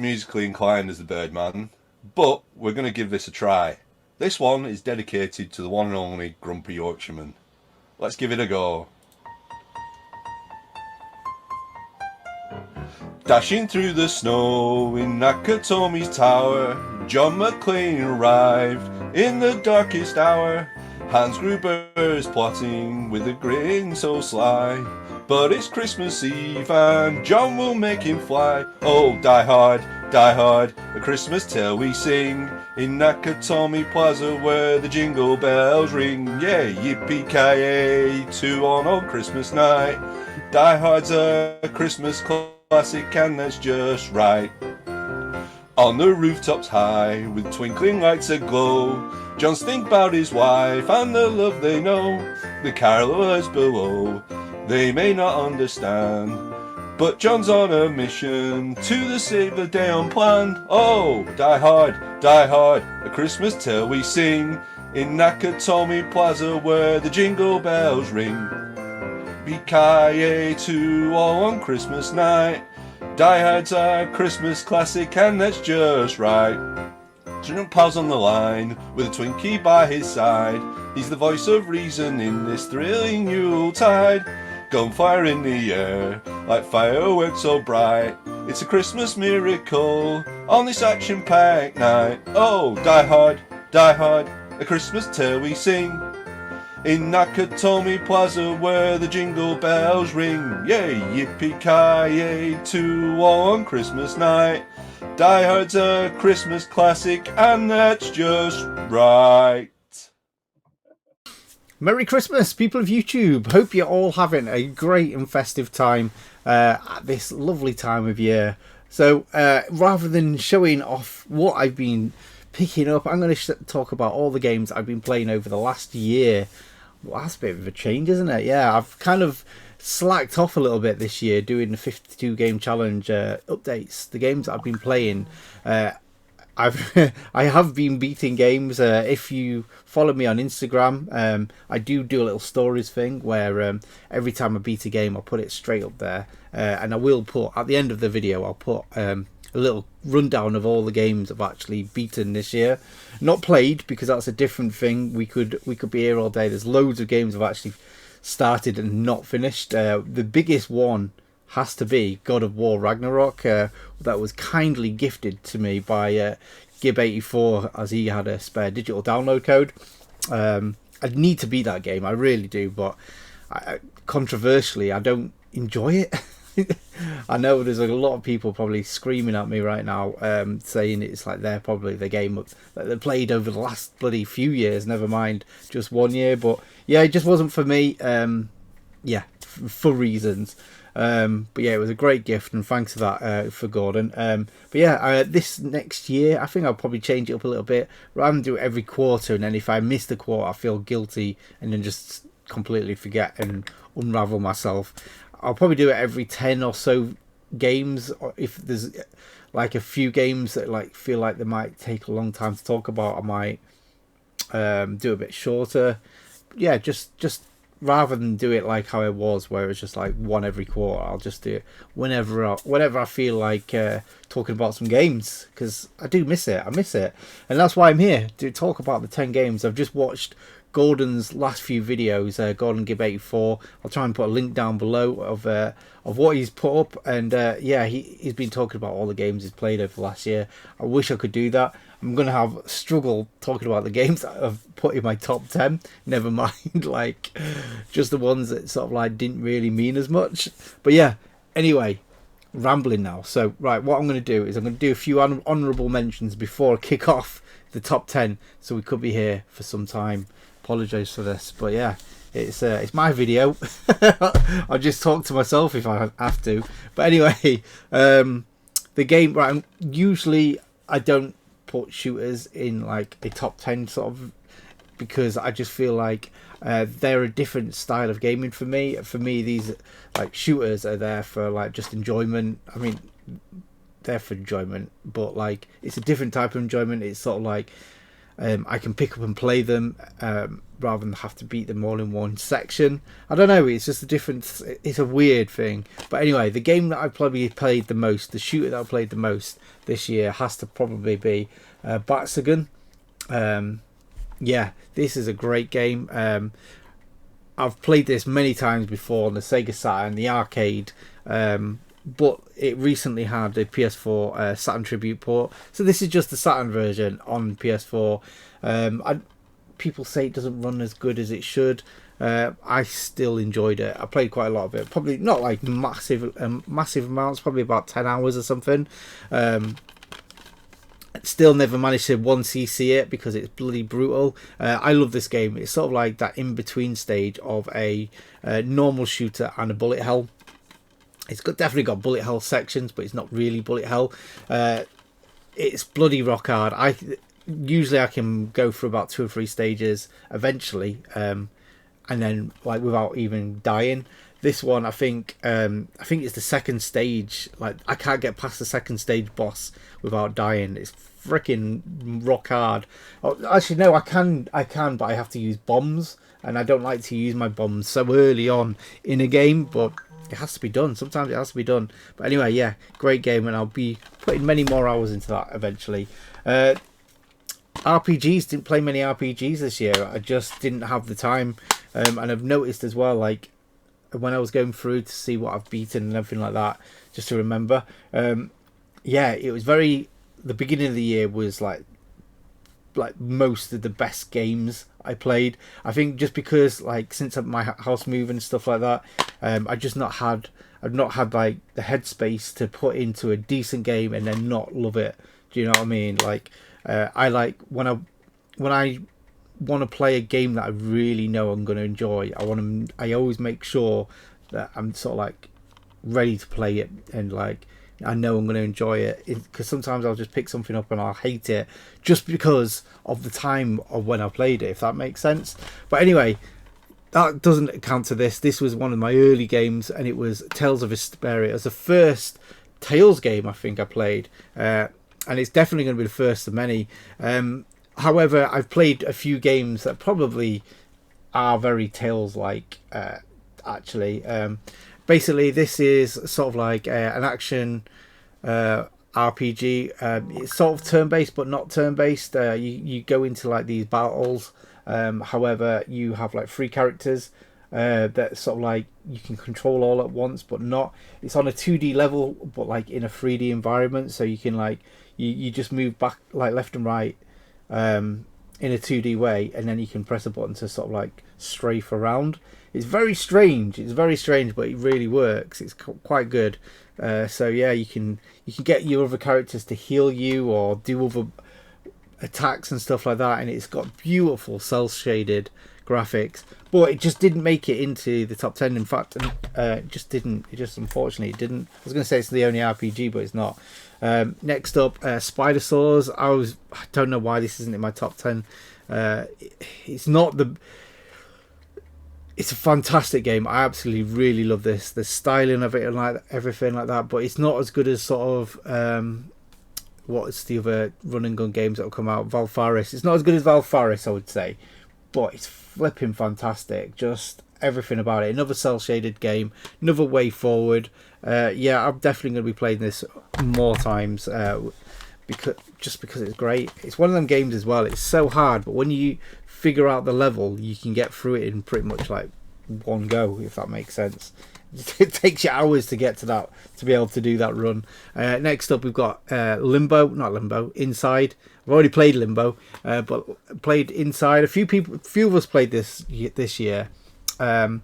musically inclined as the Birdman, but we're going to give this a try. This one is dedicated to the one and only Grumpy Yorkshireman. Let's give it a go. Dashing through the snow in Nakatomi's tower, John McClane arrived in the darkest hour. Hans Gruber's plotting with a grin so sly, but it's Christmas Eve and John will make him fly. Oh, die hard, a Christmas tale we sing in Nakatomi Plaza where the jingle bells ring. Yeah, yippee-ki-yay, 2 on Christmas night. Die Hard's a Christmas classic and that's just right. On the rooftops high, with twinkling lights aglow, John's think about his wife and the love they know. The carolers below, they may not understand, but John's on a mission to save the day unplanned. Oh, die hard, a Christmas tale we sing in Nakatomi Plaza where the jingle bells ring. Yippee-ki-yay to all on Christmas night. Die Hard's a Christmas classic and that's just right. Sergeant Pal's on the line with a Twinkie by his side. He's the voice of reason in this thrilling Yuletide. Gunfire in the air like fireworks so bright. It's a Christmas miracle on this action-packed night. Oh, die hard, a Christmas tale we sing in Nakatomi Plaza where the jingle bells ring. Yay, yippee-ki-yay to all on Christmas night. Die Hard's a Christmas classic and that's just right. Merry Christmas, people of YouTube. Hope you're all having a great and festive time at this lovely time of year. So rather than showing off what I've been picking up, I'm going to talk about all the games I've been playing over the last year. Well, that's a bit of a change, isn't it? Yeah, I've kind of slacked off a little bit this year doing the 52 game challenge updates. The games that I've been playing, I have been beating games. If you follow me on Instagram, I do a little stories thing where every time I beat a game, I'll put it straight up there, and I will put at the end of the video, I'll put a little rundown of all the games I've actually beaten this year. Not played, because that's a different thing. We could be here all day. There's loads of games I've actually started and not finished. The biggest one has to be God of War Ragnarok, that was kindly gifted to me by Gib84 as he had a spare digital download code. I need to beat that game, I really do, but controversially I don't enjoy it. I know there's a lot of people probably screaming at me right now, saying it's like they're probably the game that they played over the last bloody few years, never mind just 1 year. But yeah, it just wasn't for me, for reasons. But yeah, it was a great gift, and thanks for that for Gordon. But yeah, this next year I think I'll probably change it up a little bit, rather than do it every quarter, and then if I miss the quarter I feel guilty and then just completely forget and unravel myself. I'll probably do it every 10 or so games, or if there's like a few games that like feel like they might take a long time to talk about, I might do a bit shorter. Yeah, just rather than do it like how it was, where it's just like one every quarter, I'll just do it whenever I feel like talking about some games, because I do miss it. I miss it, and that's why I'm here to talk about the 10 games I've just watched. Gordon's last few videos, Gordon Gib84. I'll try and put a link down below of what he's put up, and yeah, he's been talking about all the games he's played over the last year. I wish I could do that. I'm gonna have struggle talking about the games that I've put in my top 10. Never mind, like just the ones that sort of like didn't really mean as much. But yeah, anyway, rambling now. So right, what I'm gonna do is I'm gonna do a few honourable mentions before I kick off the top 10. So we could be here for some time. Apologise for this, but yeah, it's my video. I'll just talk to myself if I have to. But anyway, the game, right, usually I don't put shooters in like a top 10 sort of, because I just feel like they're a different style of gaming for me. For me, these like shooters are there for like just enjoyment. I mean, they're for enjoyment, but like it's a different type of enjoyment. It's sort of like I can pick up and play them rather than have to beat them all in one section. I don't know, it's just a different, it's a weird thing. But anyway, the game that I've probably played the most, the shooter that I've played the most this year has to probably be Batsugun. Yeah, this is a great game. I've played this many times before on the Sega Saturn, the arcade, but it recently had a PS4 Saturn Tribute port. So this is just the Saturn version on PS4. People say it doesn't run as good as it should. I still enjoyed it. I played quite a lot of it. Probably not like massive amounts, probably about 10 hours or something. Still never managed to 1cc it because it's bloody brutal. I love this game. It's sort of like that in-between stage of a normal shooter and a bullet hell. It's definitely got bullet hell sections, but it's not really bullet hell. It's bloody rock hard. Usually I can go for about 2 or 3 stages eventually, and then like without even dying. This one, I think it's the second stage. Like I can't get past the second stage boss without dying. It's freaking rock hard. Oh, actually, no, I can, but I have to use bombs, and I don't like to use my bombs so early on in a game. But it has to be done. Sometimes it has to be done. But anyway, yeah, great game, and I'll be putting many more hours into that eventually. RPGs, didn't play many RPGs this year. I just didn't have the time, and I've noticed as well, like when I was going through to see what I've beaten and everything like that, just to remember. Yeah, it was the beginning of the year was like most of the best games I played. I think just because like since my house move and stuff like that, I've not had like the headspace to put into a decent game and then not love it. Do you know what I mean? Like I like when I want to play a game that I really know I'm going to enjoy. I always make sure that I'm sort of like ready to play it, and like I know I'm going to enjoy it, because sometimes I'll just pick something up and I'll hate it just because of the time of when I played it, if that makes sense. But anyway, that doesn't account to this. This was one of my early games, and it was Tales of Vesperia. It was the first Tales game I think I played, and it's definitely going to be the first of many. However, I've played a few games that probably are very Tales-like, actually. Basically, this is sort of like an action RPG. It's sort of turn-based, but not turn-based. You go into like these battles. However, you have like 3 characters that sort of like you can control all at once, but not. It's on a 2D level, but like in a 3D environment. So you can like you just move back like left and right in a 2D way, and then you can press a button to sort of like strafe around. It's very strange, but it really works. It's quite good. So yeah, you can get your other characters to heal you or do other attacks and stuff like that, and it's got beautiful cel shaded graphics, but it just didn't make it into the top 10. In fact, it just unfortunately it didn't. I was going to say it's the only RPG, but it's not. Next up, Spider Saws. I don't know why this isn't in my top 10. It's not the. It's a fantastic game. I absolutely really love this. The styling of it and like everything like that, but it's not as good as sort of what's the other run and gun games that will come out. Valfaris. It's not as good as Valfaris, I would say, but it's flipping fantastic. Just everything about it. Another cel shaded game. Another way forward. Yeah, I'm definitely going to be playing this more times because it's great. It's one of them games as well. It's so hard, but when you figure out the level, you can get through it in pretty much like one go, if that makes sense. It takes you hours to get to that, to be able to do that run. Next up, we've got Inside. I've already played Limbo, but played Inside. A few of us played this year, and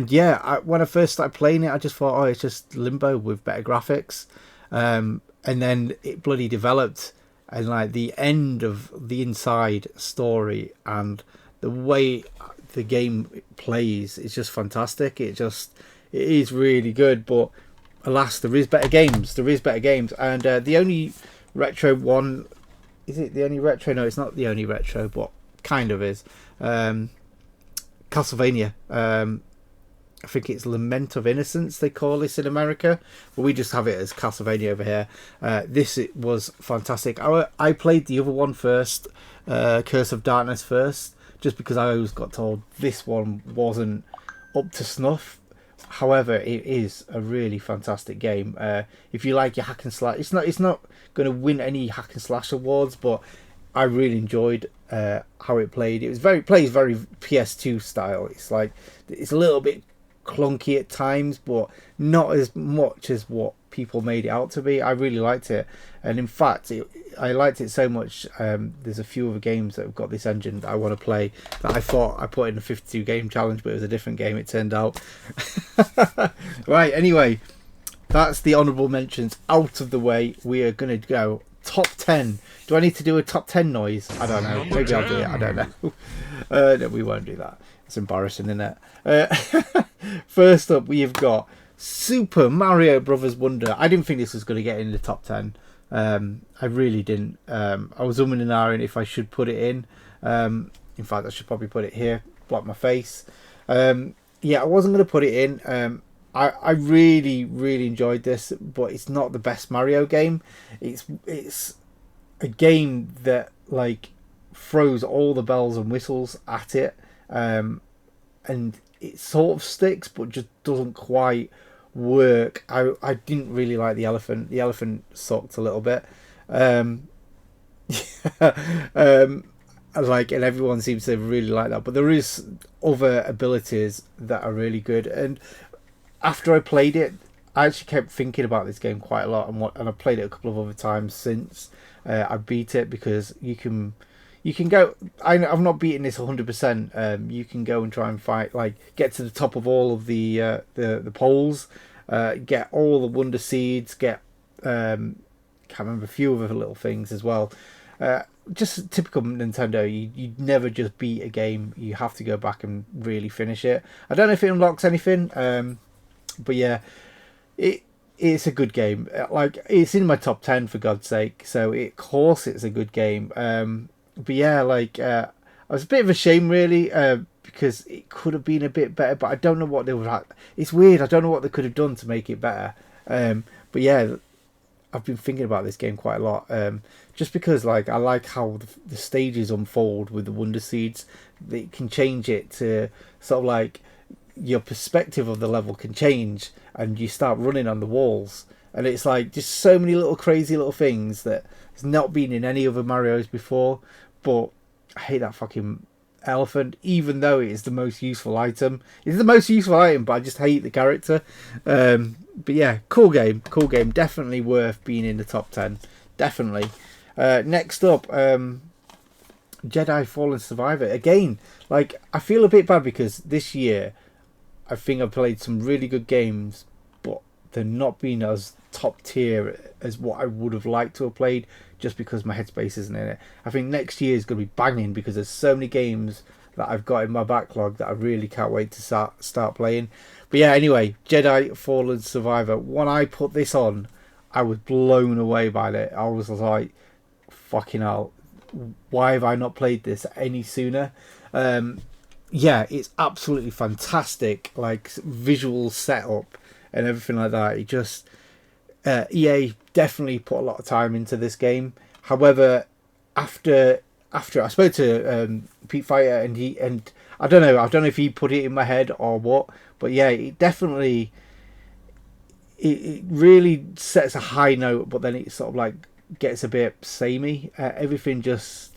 yeah, when I first started playing it, I just thought, oh, it's just Limbo with better graphics, and then it bloody developed. And like the end of the Inside story and the way the game plays is just fantastic. It is really good. But alas, there is better games. And the only retro one, is it the only retro? No, it's not the only retro, but kind of is. Castlevania. I think it's Lament of Innocence they call this in America, but we just have it as Castlevania over here. This it was fantastic. I played the other one first, Curse of Darkness first, just because I always got told this one wasn't up to snuff. However, it is a really fantastic game. If you like your hack and slash, it's not going to win any hack and slash awards, but I really enjoyed how it played. It was plays very PS2 style. It's like it's a little bit clunky at times, but not as much as what people made it out to be. I really liked it, and in fact, I liked it so much. There's a few other games that have got this engine that I want to play that I thought I put in a 52 game challenge, but it was a different game. It turned out. Right. Anyway, that's the honourable mentions out of the way. We are going to go top 10. Do I need to do a top 10 noise? I don't know. Maybe I'll do it. I don't know. No, we won't do that. It's embarrassing, isn't it? First up, we've got Super Mario Brothers Wonder. I didn't think this was going to get in the top 10. I really didn't. I was umming and ahhing if I should put it in. In fact, I should probably put it here. Block my face. Yeah, I wasn't going to put it in. I really, really enjoyed this, but it's not the best Mario game. It's a game that like throws all the bells and whistles at it, and it sort of sticks, but just doesn't quite work. I didn't really like the elephant. The elephant sucked a little bit. Like, and everyone seems to really like that, but there is other abilities that are really good. And after I played it, I actually kept thinking about this game quite a lot, and I've played it a couple of other times since I beat it, because you can go. I've not beaten this 100%. You can go and try and fight, like get to the top of all of the poles, get all the wonder seeds, get can't remember a few other little things as well. Just typical Nintendo. You never just beat a game. You have to go back and really finish it. I don't know if it unlocks anything, but yeah, it's a good game. Like, it's in my top 10 for God's sake. So of course it's a good game. But yeah, like I was a bit of a shame really, because it could have been a bit better. But I don't know what they would have. It's weird. I don't know what they could have done to make it better. But yeah, I've been thinking about this game quite a lot, just because like I like how the stages unfold with the wonder seeds. They can change it to sort of like your perspective of the level can change, and you start running on the walls, and it's like just so many little crazy little things that has not been in any other Marios before. But I hate that fucking elephant, even though it is the most useful item. It's the most useful item, but I just hate the character. But yeah, cool game. Definitely worth being in the top 10. Definitely. Next up, Jedi Fallen Survivor. Again, like, I feel a bit bad because this year I think I've played some really good games, but they're not being as top tier as what I would have liked to have played, just because my headspace isn't in it. I think next year is going to be banging, because there's so many games that I've got in my backlog that I really can't wait to start playing. But yeah, anyway, Jedi Fallen Survivor. When I put this on, I was blown away by it. I was like, fucking hell, why have I not played this any sooner? Yeah, it's absolutely fantastic, like visual setup and everything like that. It just EA definitely put a lot of time into this game. However, after I spoke to Pete Fighter, and I don't know if he put it in my head or what, but yeah, it definitely it really sets a high note, but then it sort of like gets a bit samey. Everything just,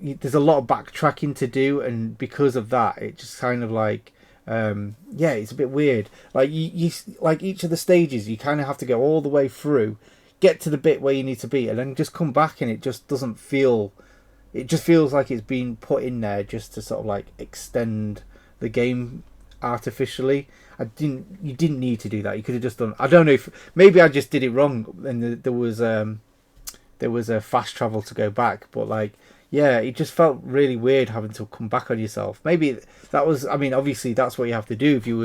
there's a lot of backtracking to do, and because of that, it just kind of like yeah, it's a bit weird. Like you like each of the stages, you kind of have to go all the way through, get to the bit where you need to be, and then just come back, and it just doesn't feel. It just feels like it's been put in there just to sort of like extend the game artificially. You didn't need to do that. You could have just done. I don't know if maybe I just did it wrong, and there was a fast travel to go back, but like. Yeah, it just felt really weird having to come back on yourself. Maybe that was, I mean, obviously that's what you have to do if you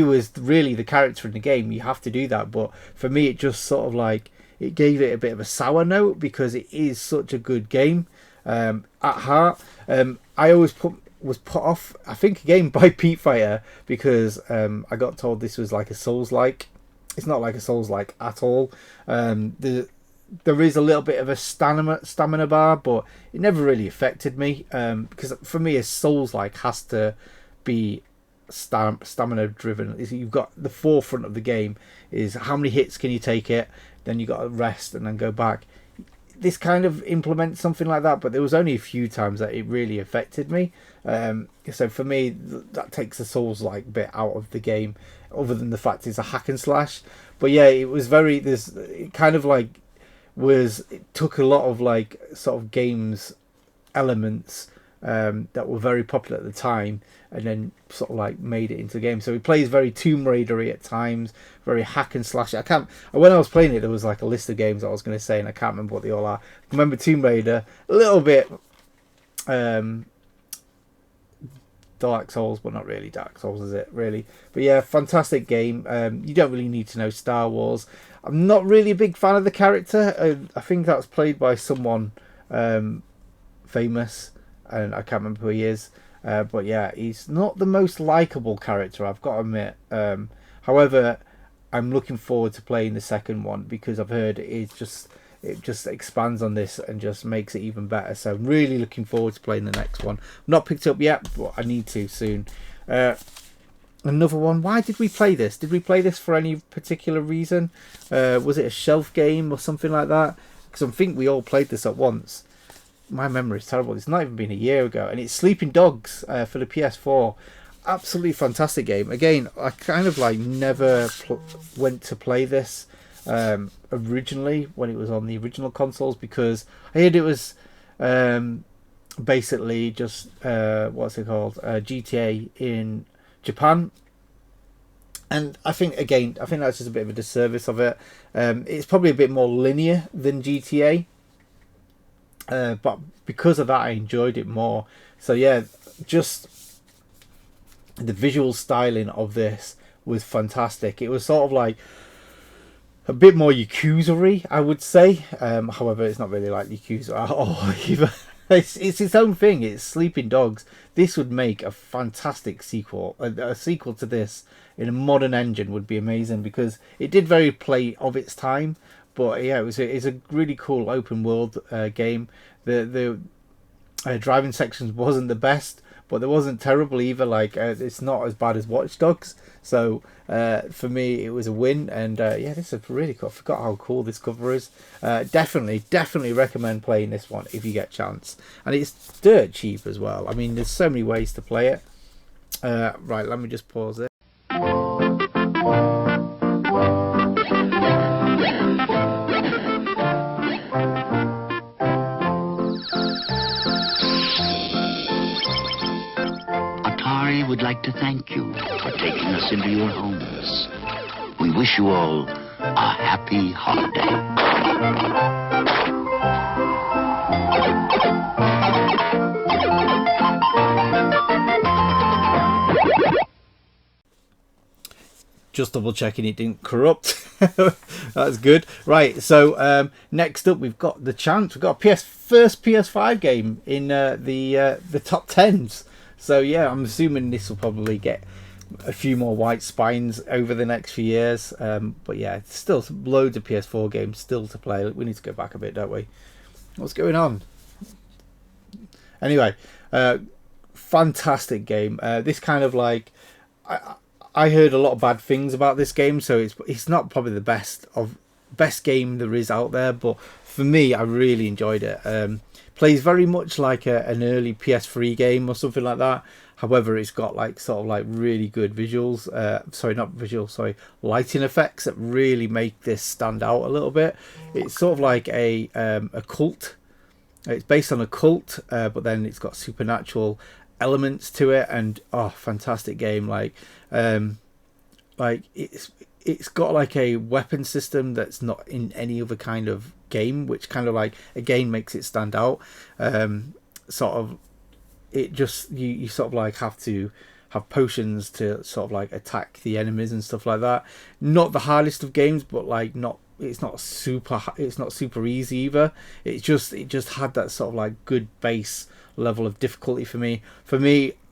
was really the character in the game, you have to do that. But for me, it just sort of like, it gave it a bit of a sour note, because it is such a good game at heart. I always put was put off, I think, again by Pete Fighter, because I got told this was like a Souls-like. It's not like a Souls-like at all. There is a little bit of a stamina bar, but it never really affected me, because for me a Souls-like has to be stamina driven. You've got the forefront of the game is how many hits can you take it, then you got to rest and then go back. This kind of implements something like that, but there was only a few times that it really affected me. So for me, that takes the Souls-like bit out of the game, other than the fact it's a hack and slash. But yeah, it was it kind of like it took a lot of like sort of games elements that were very popular at the time, and then sort of like made it into the game. So he plays very Tomb Raider-y at times, very hack and slash. When I was playing it, there was like a list of games I was going to say, and I can't remember what they all are. I remember Tomb Raider, a little bit Dark Souls, but not really Dark Souls, is it really? But yeah, fantastic game. You don't really need to know Star Wars. I'm not really a big fan of the character. I think that's played by someone famous, and I can't remember who he is. But yeah, he's not the most likable character, I've got to admit. However, I'm looking forward to playing the second one, because I've heard it just expands on this and just makes it even better. So I'm really looking forward to playing the next one. Not picked up yet, but I need to soon. Another one. Why did we play this? Did we play this for any particular reason? Was it a shelf game or something like that? Because I think we all played this at once. My memory is terrible. It's not even been a year ago, and it's Sleeping Dogs for the PS4. Absolutely fantastic game. Again, I kind of like never went to play this originally when it was on the original consoles, because I heard it was basically just what's it called, GTA in Japan. And I think that's just a bit of a disservice of it. It's probably a bit more linear than GTA. But because of that, I enjoyed it more. So yeah, just the visual styling of this was fantastic. It was sort of like a bit more Yakuza-y, I would say. However, it's not really like Yakuza at all either. It's its own thing. It's Sleeping Dogs. This would make a fantastic sequel. A sequel to this in a modern engine would be amazing, because it did very play of its time. But yeah, it's a really cool open world game. The driving sections wasn't the best, but it wasn't terrible either. Like it's not as bad as Watch Dogs. So for me, it was a win. And yeah, this is really cool. I forgot how cool this cover is. Definitely recommend playing this one if you get a chance. And it's dirt cheap as well. I mean, there's so many ways to play it. Right, let me just pause it. Would like to thank you for taking us into your homes. We wish you all a happy holiday. Just double checking it didn't corrupt. That's good. Right, so next up we've got the chance. We've got first PS5 game in the top 10s. So yeah, I'm assuming this will probably get a few more white spines over the next few years. But yeah, still loads of PS4 games still to play. We need to go back a bit, don't we? What's going on? Anyway, fantastic game. This kind of like I heard a lot of bad things about this game, so it's not probably the best game there is out there. But for me, I really enjoyed it. Plays very much like an early PS3 game or something like that. However, it's got like sort of like really good visuals. Lighting effects that really make this stand out a little bit. It's sort of like a cult. It's based on a cult, but then it's got supernatural elements to it, and fantastic game. Like it's got like a weapon system that's not in any other kind of game, which kind of like again makes it stand out. Sort of it just you sort of like have to have potions to sort of like attack the enemies and stuff like that. Not the hardest of games, but like not super easy either. It just had that sort of like good base level of difficulty for me.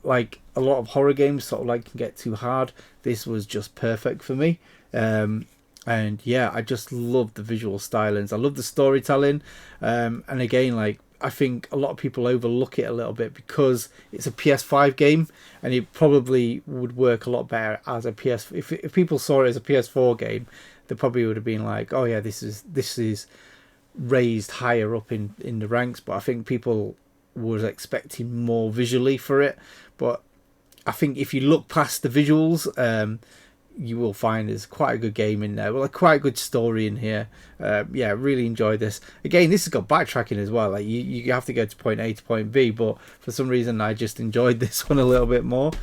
Like a lot of horror games sort of like can get too hard. This was just perfect for me. And yeah, I just love the visual stylings. I love the storytelling. And again, like, I think a lot of people overlook it a little bit because it's a PS5 game, and it probably would work a lot better as a PS. If people saw it as a PS4 game, they probably would have been like, "Oh yeah, this is raised higher up in the ranks." But I think people was expecting more visually for it. But I think if you look past the visuals, you will find there's quite a good game in there. Well, quite a good story in here. Yeah, really enjoyed this. Again, this has got backtracking as well. Like you have to go to point A to point B, but for some reason I just enjoyed this one a little bit more.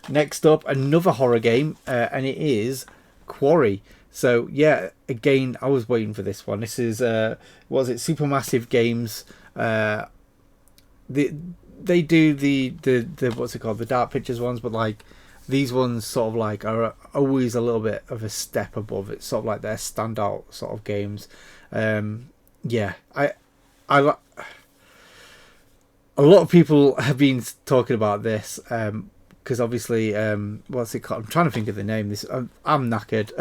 Next up, another horror game, and it is Quarry. So yeah, again, I was waiting for this one. This is Supermassive Games. They do the what's it called, the Dark Pictures ones, but like these ones sort of like are always a little bit of a step above. It's sort of like their standout sort of games. Yeah, I a lot of people have been talking about this because obviously what's it called? I'm trying to think of the name. I'm knackered.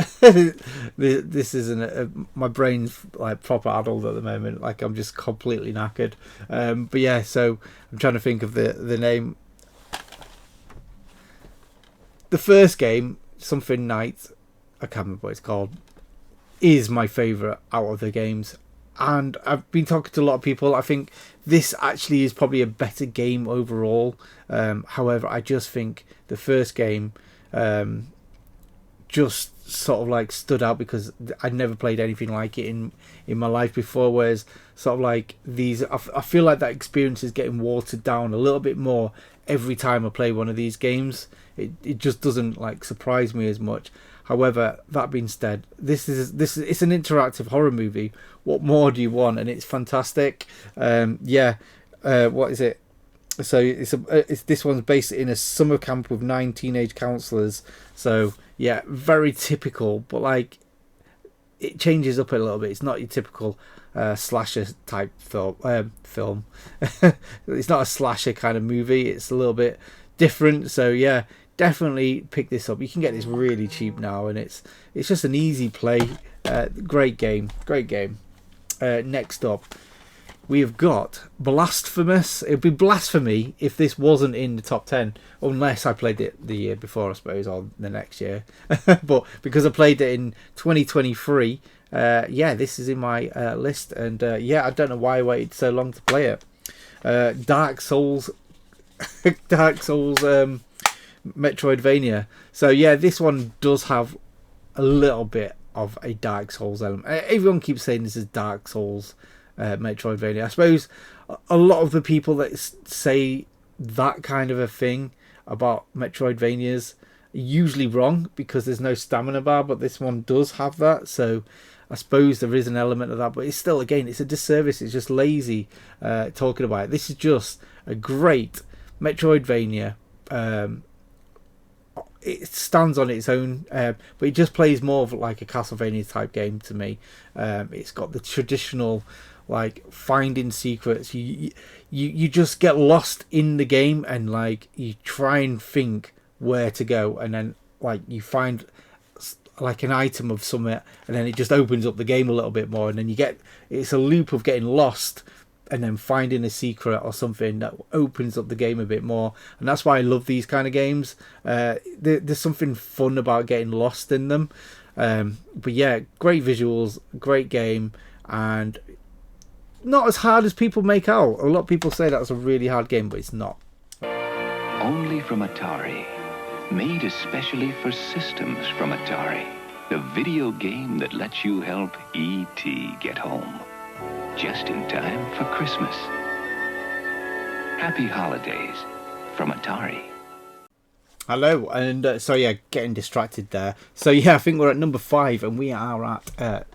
This isn't my brain's like proper adult at the moment. Like I'm just completely knackered. But yeah, so I'm trying to think of the name. The first game, something Night, I can't remember what it's called, is my favourite out of the games. And I've been talking to a lot of people. I think this actually is probably a better game overall. However, I just think the first game just sort of like stood out because I'd never played anything like it in my life before. Whereas sort of like these, I feel like that experience is getting watered down a little bit more every time I play one of these games. It just doesn't like surprise me as much. However, that being said, it's an interactive horror movie. What more do you want? And it's fantastic. Yeah. What is it? So it's this one's based in a summer camp with 9 teenage counselors. So yeah, very typical, but like it changes up a little bit. It's not your typical slasher type film. It's not a slasher kind of movie. It's a little bit different. So yeah, definitely pick this up. You can get this really cheap now, and it's just an easy play. Great game. Next up, we have got Blasphemous. It would be blasphemy if this wasn't in the top 10, unless I played it the year before, I suppose, or the next year. But because I played it in 2023, yeah, this is in my list. And yeah, I don't know why I waited so long to play it. Dark Souls Metroidvania. So yeah, this one does have a little bit of a Dark Souls element. Everyone keeps saying this is Dark Souls Metroidvania. I suppose a lot of the people that say that kind of a thing about Metroidvanias are usually wrong because there's no stamina bar, but this one does have that. So I suppose there is an element of that, but it's still, again, it's a disservice. It's just lazy talking about it. This is just a great Metroidvania. It stands on its own, but it just plays more of like a Castlevania type game to me. It's got the traditional like finding secrets. You just get lost in the game and like you try and think where to go, and then like you find like an item of something, and then it just opens up the game a little bit more, and then it's a loop of getting lost and then finding a secret or something that opens up the game a bit more. And that's why I love these kind of games. There's something fun about getting lost in them. But yeah, great visuals, great game, and not as hard as people make out. A lot of people say that's a really hard game, but it's not. Only from Atari. Made especially for systems from Atari. The video game that lets you help E.T. get home. Just in time for Christmas. Happy holidays from Atari. Hello, and so yeah, getting distracted there. So yeah, I think we're at number 5, and we are at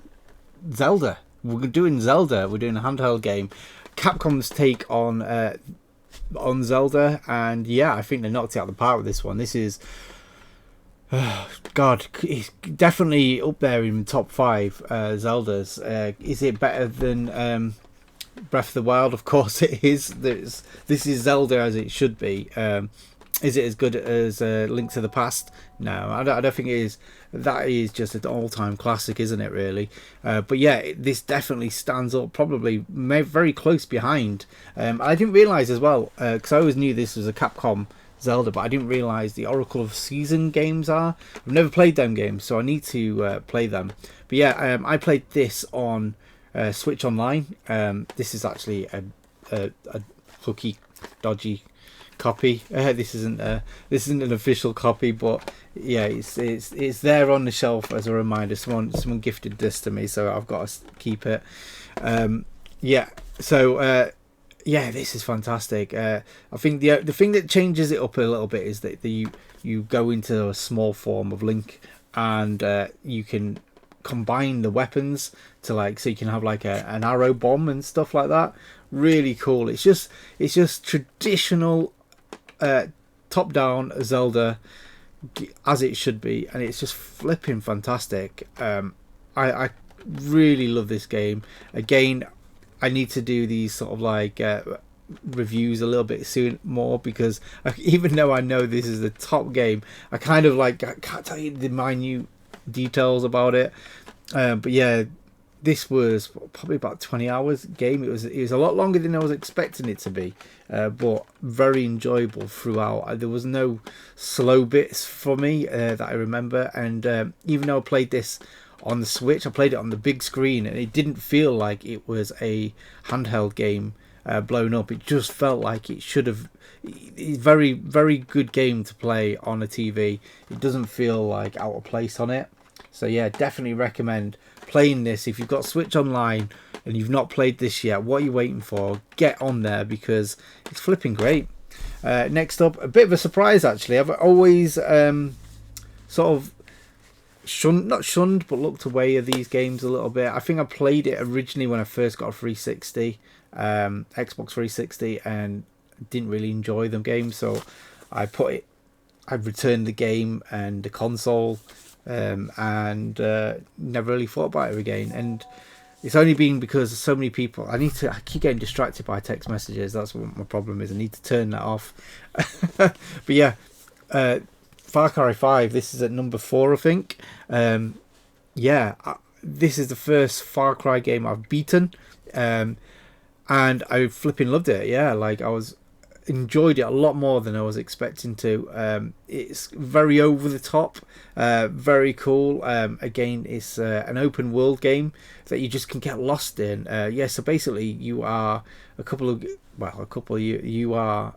Zelda. We're doing Zelda. We're doing a handheld game. Capcom's take on Zelda, and yeah, I think they knocked it out of the park with this one. This is God, it's definitely up there in the top 5 Zeldas. Is it better than Breath of the Wild? Of course it is. This is Zelda as it should be. Is it as good as Link to the Past? No, I don't think it is. That is just an all-time classic, isn't it, really? But yeah, this definitely stands up, probably very close behind. I didn't realise as well, because I always knew this was a Capcom Zelda, but I didn't realise the Oracle of Season games are. I've never played them games, so I need to play them. But yeah, I played this on Switch Online. This is actually a hooky, dodgy copy. This isn't an official copy, but yeah, it's there on the shelf as a reminder. Someone gifted this to me, so I've got to keep it. Yeah, so yeah, this is fantastic. I think the thing that changes it up a little bit is that you go into a small form of Link, and you can combine the weapons to so you can have an arrow bomb and stuff like that. Really cool. It's just traditional top down Zelda as it should be, and it's just flipping fantastic. I really love this game. Again, I need to do these sort of reviews a little bit soon more, because even though I know this is the top game, I kind of I can't tell you the minute details about it. But yeah, this was probably about 20 hours game. It was a lot longer than I was expecting it to be, but very enjoyable throughout. There was no slow bits for me that I remember, and even though I played this on the Switch, I played it on the big screen, and it didn't feel like it was a handheld game blown up. It just felt like it should have. It's very, very good game to play on a TV. It doesn't feel like out of place on it. So yeah, definitely recommend playing this. If you've got Switch Online and you've not played this yet, what are you waiting for? Get on there, because it's flipping great. Next up, a bit of a surprise actually. I've always sort of not shunned, but looked away at these games a little bit. I think I played it originally when I first got a 360, Xbox 360, and didn't really enjoy them games. So I returned the game and the console. And never really thought about it again, and it's only been because so many people. I keep getting distracted by text messages. That's what my problem is. I need to turn that off. But yeah, Far Cry 5. This is at number 4, I think. Yeah, this is the first Far Cry game I've beaten, and I flipping loved it. Yeah, enjoyed it a lot more than I was expecting to. It's very over the top, very cool. Again, it's an open world game that you just can get lost in. Yeah, so basically you are you are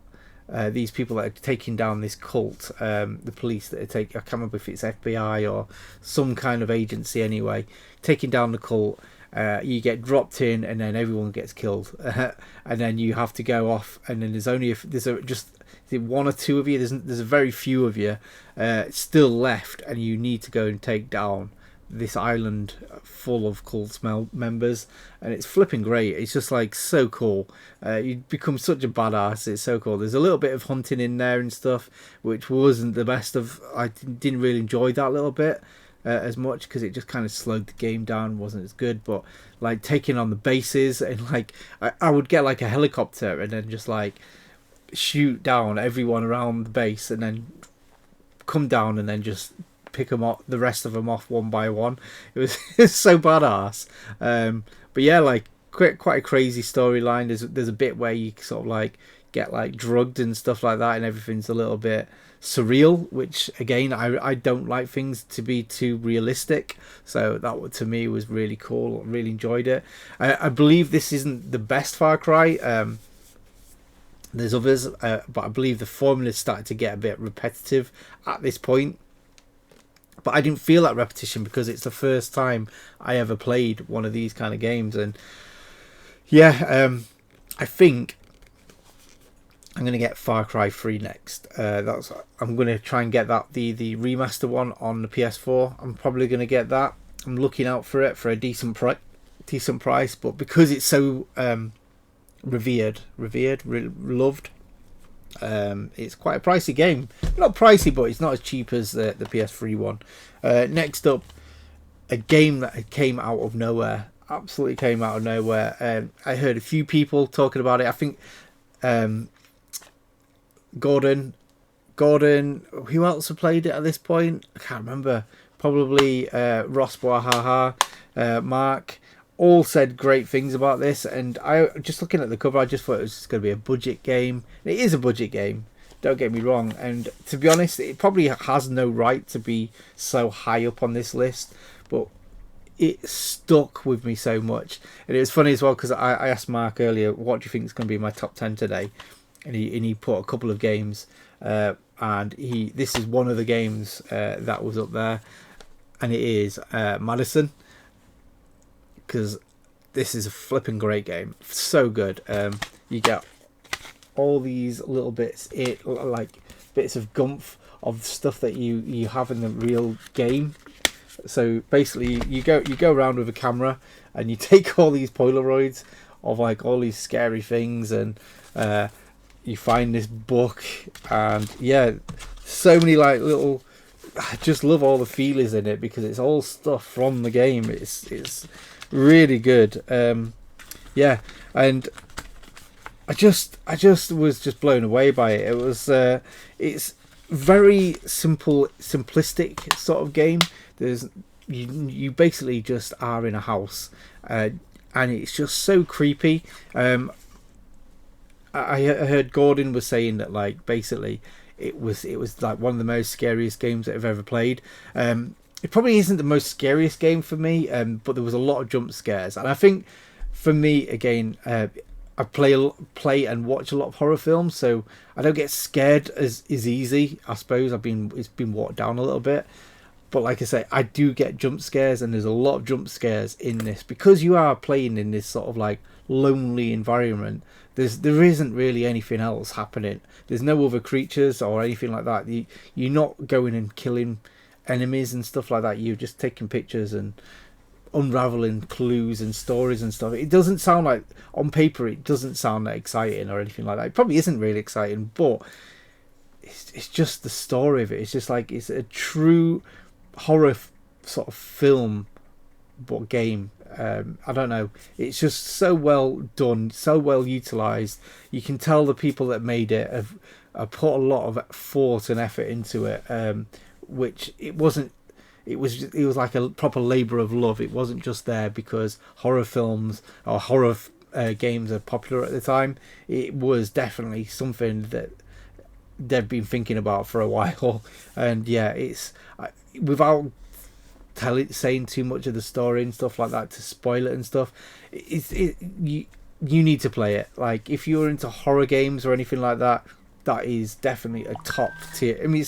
these people that are taking down this cult, the police that I can't remember if it's FBI or some kind of agency anyway, taking down the cult. You get dropped in, and then everyone gets killed, and then you have to go off. And then there's just one or two of you. There's a very few of you still left, and you need to go and take down this island full of cult members, and it's flipping great. It's just so cool. You become such a badass. It's so cool. There's a little bit of hunting in there and stuff, which wasn't the best of. I didn't really enjoy that little bit. As much, because it just kind of slowed the game down, wasn't as good. But taking on the bases, and I would get a helicopter and then just shoot down everyone around the base, and then come down and then just pick them up, the rest of them off one by one. It's so badass. But yeah, quite a crazy storyline. There's a bit where you sort of get drugged and stuff like that, and everything's a little bit surreal, which again I don't like things to be too realistic, so that to me was really cool. Really enjoyed it. I believe this isn't the best Far Cry. There's others, but I believe the formula started to get a bit repetitive at this point, but I didn't feel that repetition because it's the first time I ever played one of these kind of games. And yeah, I think I'm going to get Far Cry 3 next. I'm going to try and get that the remaster one on the PS4. I'm probably going to get that. I'm looking out for it for a decent price, but because it's so loved, It's quite a pricey game. Not pricey, but it's not as cheap as the PS3 one. Next up, a game that came out of nowhere. Absolutely came out of nowhere. I heard a few people talking about it. I think Gordon, who else have played it at this point? I can't remember. Probably Ross Boahaha, Mark, all said great things about this. And I just looking at the cover, I just thought it was just going to be a budget game. It is a budget game, don't get me wrong. And to be honest, it probably has no right to be so high up on this list, but it stuck with me so much. And it was funny as well because I asked Mark earlier, what do you think is going to be my top 10 today? And he put a couple of games, and this is one of the games that was up there, and it is Madison, because this is a flipping great game, so good. You get all these little bits, like bits of gumph of stuff that you have in the real game. So basically, you go around with a camera and you take all these Polaroids of like all these scary things, and you find this book, and yeah, so many like little. I just love all the feelers in it because it's all stuff from the game. It's really good. Yeah, and I just was just blown away by it. It was it's very simplistic sort of game. There's you basically just are in a house, and it's just so creepy. I heard Gordon was saying that like basically it was like one of the most scariest games that I've ever played. It probably isn't the most scariest game for me, but there was a lot of jump scares, and I think for me again, I play and watch a lot of horror films, so I don't get scared as easy. I suppose it's been watered down a little bit, but like I say, I do get jump scares, and there's a lot of jump scares in this because you are playing in this sort of like lonely environment. There isn't really anything else happening. There's no other creatures or anything like that. You're not going and killing enemies and stuff like that. You're just taking pictures and unraveling clues and stories and stuff. It doesn't sound like, on paper, it doesn't sound that exciting or anything like that. It probably isn't really exciting, but it's just the story of it. It's just like, it's a true horror sort of film, but game. I don't know. It's just so well done, so well utilized. You can tell the people that made it have put a lot of thought and effort into it, which it wasn't. It was like a proper labour of love. It wasn't just there because horror films or horror games are popular at the time. It was definitely something that they've been thinking about for a while. And yeah, it's without saying too much of the story and stuff like that to spoil it and stuff. You need to play it. Like if you're into horror games or anything like that, that is definitely a top tier. I mean,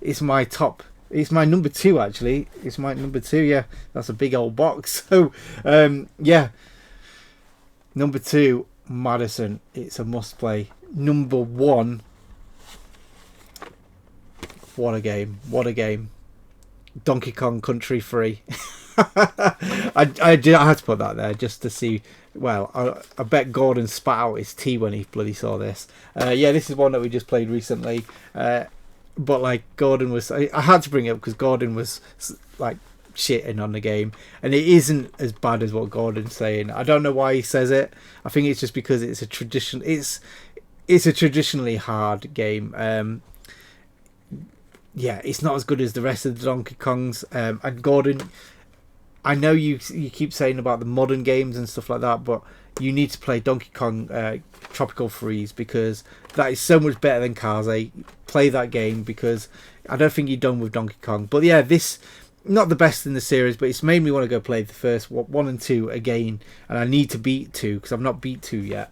it's my top. It's my number 2 actually. It's my number 2. Yeah, that's a big old box. So yeah, number 2, Madison. It's a must play. Number 1. What a game! What a game! Donkey Kong Country 3. I had to put that there just to see. Well, I bet Gordon spat out his tea when he bloody saw this. Yeah, this is one that we just played recently. But like Gordon was, I had to bring it up because Gordon was like shitting on the game, and it isn't as bad as what Gordon's saying. I don't know why he says it. I think it's just because it's a tradition. It's a traditionally hard game. Yeah, it's not as good as the rest of the Donkey Kongs. And Gordon, I know you keep saying about the modern games and stuff like that, but you need to play Donkey Kong Tropical Freeze because that is so much better than Cars 8. Play that game because I don't think you're done with Donkey Kong. But yeah, this not the best in the series, but it's made me want to go play the first 1 and 2 again, and I need to beat 2 because I've not beat 2 yet.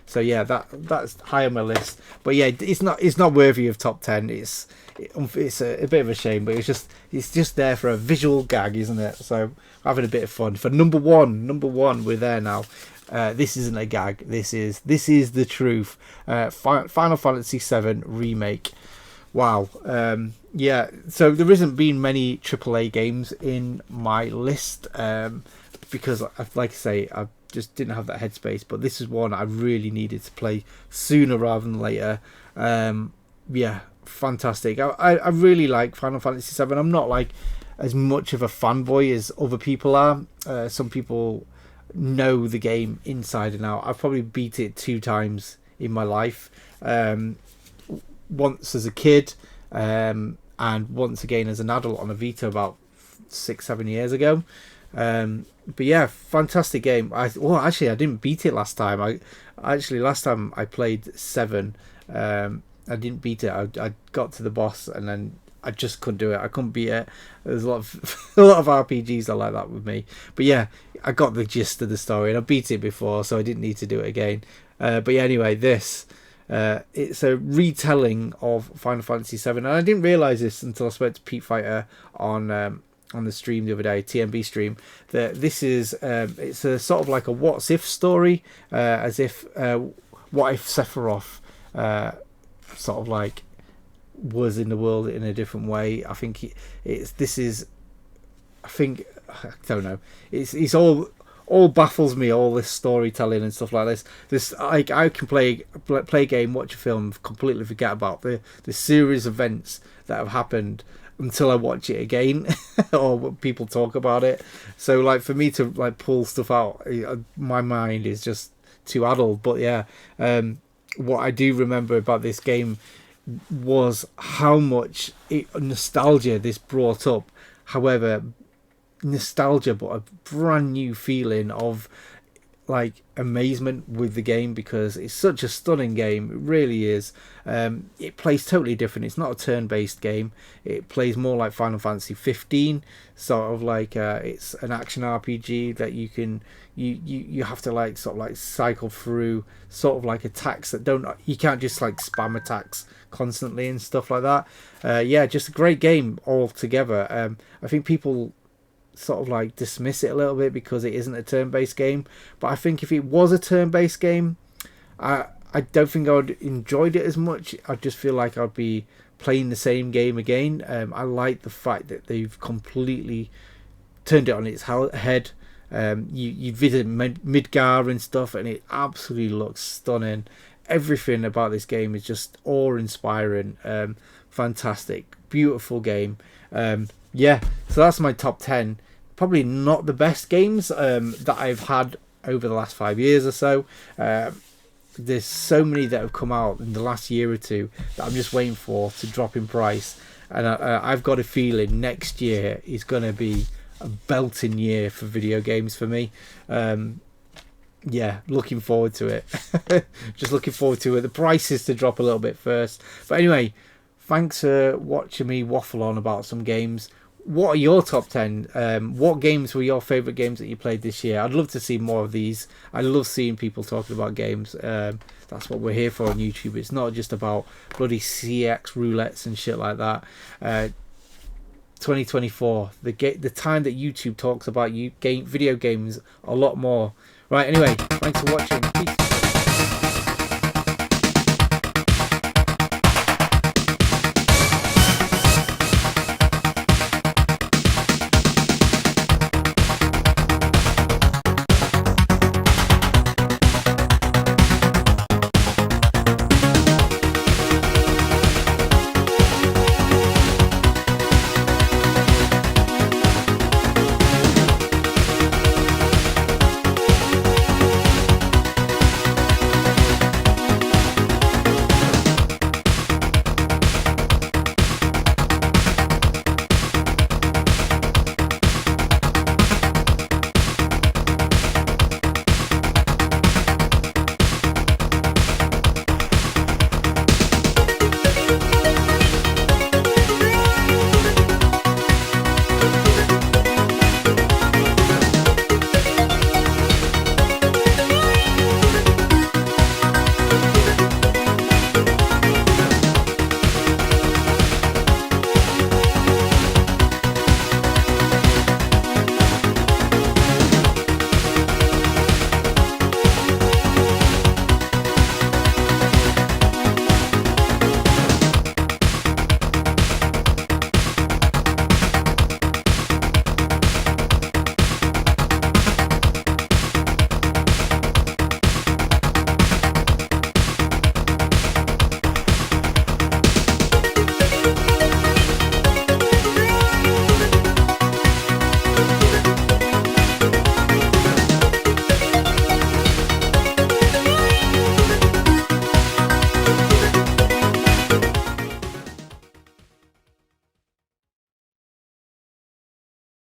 So yeah, that's high on my list. But yeah, it's not worthy of top 10. It's a bit of a shame, but it's just there for a visual gag, isn't it? So having a bit of fun for number one. We're there now. This isn't a gag. This is the truth. Final Fantasy VII Remake. Wow. Yeah. So there isn't been many AAA games in my list because, like I say, I've just didn't have that headspace. But this is one I really needed to play sooner rather than later. Yeah, fantastic. I really like Final Fantasy VII. I'm not like as much of a fanboy as other people are. Some people know the game inside and out. I've probably beat it 2 times in my life. Once as a kid, and once again as an adult on a Vita about 6-7 years ago. But yeah, fantastic game. Actually, I didn't beat it last time. Last time I played 7, I didn't beat it. I got to the boss and then I just couldn't do it. I couldn't beat it. There's a lot of a lot of RPGs are like that with me. But yeah, I got the gist of the story and I beat it before, so I didn't need to do it again. But yeah, anyway, this it's a retelling of Final Fantasy VII, and I didn't realise this until I spoke to Pete Fighter on the stream the other day, TMB stream, that this is it's a sort of like a what's if story, as if what if Sephiroth sort of like was in the world in a different way. I think I don't know. It's all baffles me, all this storytelling and stuff like this. I can play a game, watch a film, completely forget about the series of events that have happened until I watch it again or people talk about it. So like for me to like pull stuff out, my mind is just too adult. But yeah, what I do remember about this game was how much nostalgia this brought up. However, nostalgia, but a brand new feeling of like amazement with the game, because it's such a stunning game. It really is. It plays totally different. It's not a turn-based game. It plays more like Final Fantasy 15, sort of like it's an action RPG that you can you have to like sort of like cycle through sort of like attacks that you can't just like spam attacks constantly and stuff like that. Yeah, just a great game altogether. I think people sort of like dismiss it a little bit because it isn't a turn-based game, but I think if it was a turn-based game, I don't think I would enjoyed it as much. I just feel like I'd be playing the same game again. I like the fact that they've completely turned it on its head. You visit Midgar and stuff, and it absolutely looks stunning. Everything about this game is just awe-inspiring. Fantastic, beautiful game. Yeah, so that's my top 10. Probably not the best games that I've had over the last 5 years or so. There's so many that have come out in the last year or two that I'm just waiting for to drop in price. And I've got a feeling next year is going to be a belting year for video games for me. Yeah, looking forward to it. Just looking forward to it. The prices to drop a little bit first. But anyway, thanks for watching me waffle on about some games. What are your top 10? What games were your favourite games that you played this year? I'd love to see more of these. I love seeing people talking about games. That's what we're here for on YouTube. It's not just about bloody CX roulettes and shit like that. 2024, the time that YouTube talks about video games a lot more. Right, anyway, thanks for watching.